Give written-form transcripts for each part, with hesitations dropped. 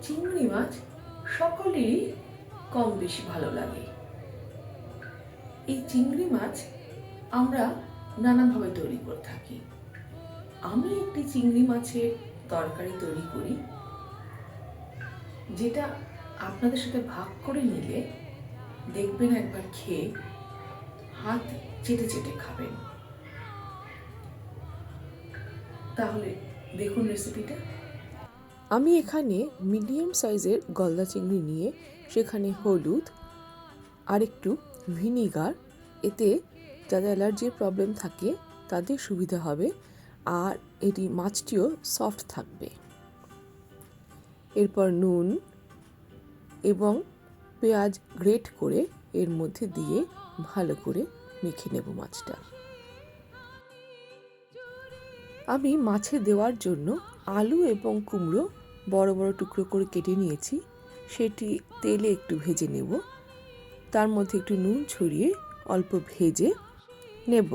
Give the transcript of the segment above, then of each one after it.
চিংড়ি মাছ সকলেরই কম বেশি ভালো লাগে। এই চিংড়ি মাছ আমরা নানাভাবে তৈরি করে থাকি। আমি একটি চিংড়ি মাছের তরকারি তৈরি করি, যেটা আপনাদের সাথে ভাগ করে নিলে দেখবেন একবার খেয়ে হাত চেটে চেটে খাবেন। তাহলে দেখুন রেসিপিটা। আমি এখানে মিডিয়াম সাইজের গলদা চিংড়ি নিয়ে সেখানে হলুদ আর একটু ভিনিগার, এতে যাদের অ্যালার্জির প্রবলেম থাকে তাদের সুবিধা হবে, আর এটি মাছটিও সফট থাকবে। এরপর নুন এবং পেঁয়াজ গ্রেট করে এর মধ্যে দিয়ে ভালো করে মেখে নেব মাছটা। আমি মাছে দেওয়ার জন্য আলু এবং কুমড়ো বড় বড় টুকরো করে কেটে নিয়েছি, সেটি তেলে একটু ভেজে নেব। তার মধ্যে একটু নুন ছড়িয়ে অল্প ভেজে নেব।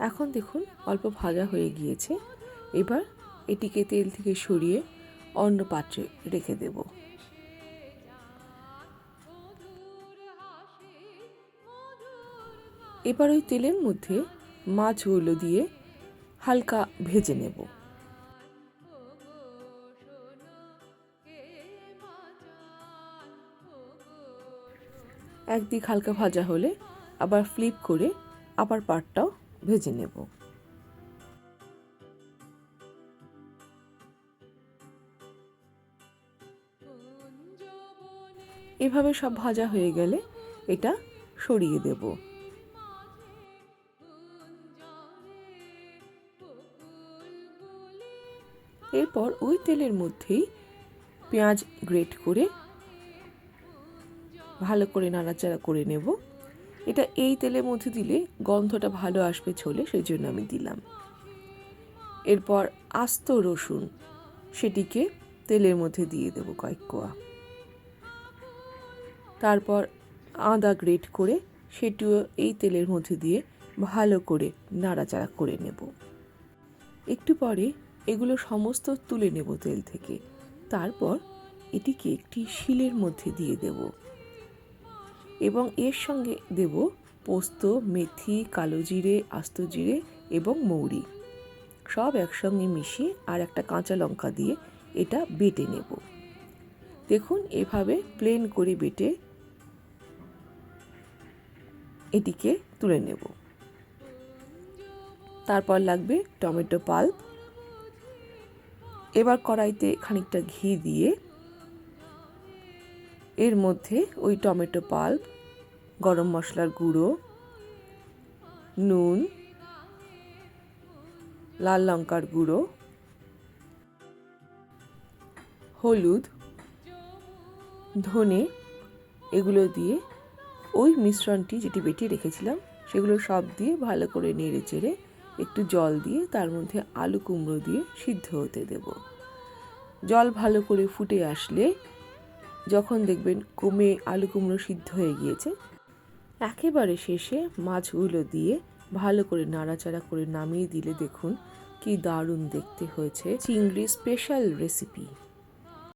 এখন দেখুন অল্প ভাজা হয়ে গিয়েছে। এবার এটিকে তেল থেকে সরিয়ে অন্য পাত্রে রেখে দেব। এবার ওই তেলের মধ্যে মাছগুলো দিয়ে হালকা ভেজে নেব। একদিক হালকা ভাজা হলে আবার ফ্লিপ করে আবার পাটটাও ভেজে নেব। এভাবে সব ভাজা হয়ে গেলে এটা সরিয়ে দেব। এরপর ওই তেলের মধ্যেই পেঁয়াজ গ্রেট করে ভালো করে নাড়াচাড়া করে নেব। এটা এই তেলের মধ্যে দিলে গন্ধটা ভালো আসবে ঝোলে, সেই জন্য আমি দিলাম। এরপর আস্ত রসুন সেটিকে তেলের মধ্যে দিয়ে দেব কয়েক কোয়া। তারপর আদা গ্রেট করে সেটিও এই তেলের মধ্যে দিয়ে ভালো করে নাড়াচাড়া করে নেব। একটু পরে এগুলো সমস্ত তুলে নেব তেল থেকে। তারপর এটিকে একটি শিলের মধ্যে দিয়ে দেব এবং এর সঙ্গে দেব পোস্ত, মেথি, কালো জিরে, আস্ত জিরে এবং মৌরি, সব একসঙ্গে মিশিয়ে আর একটা কাঁচা লঙ্কা দিয়ে এটা বেটে নেব। দেখুন এভাবে প্লেন করে বেটে এটিকে তুলে নেব। তারপর লাগবে টমেটো পাল্প। এবার কড়াইতে খানিকটা ঘি দিয়ে এর মধ্যে ওই টমেটো পাল্প, গরম মশলার গুঁড়ো, নুন, লাল লঙ্কার গুঁড়ো, হলুদ, ধনে, এগুলো দিয়ে ওই মিশ্রণটি যেটি বেটে রেখেছিলাম সেগুলো সব দিয়ে ভালো করে নেড়ে চেড়ে একটু জল দিয়ে তার মধ্যে আলু কুমড়ো দিয়ে সিদ্ধ হতে দেব। জল ভালো করে ফুটে আসলে যখন দেখবেন কমে আলু কুমড়ো সিদ্ধ হয়ে গিয়েছে, একেবারে শেষে মাছগুলো দিয়ে ভালো করে নাড়াচাড়া করে নামিয়ে দিলে দেখুন কি দারুণ দেখতে হয়েছে চিংড়ি স্পেশাল রেসিপি।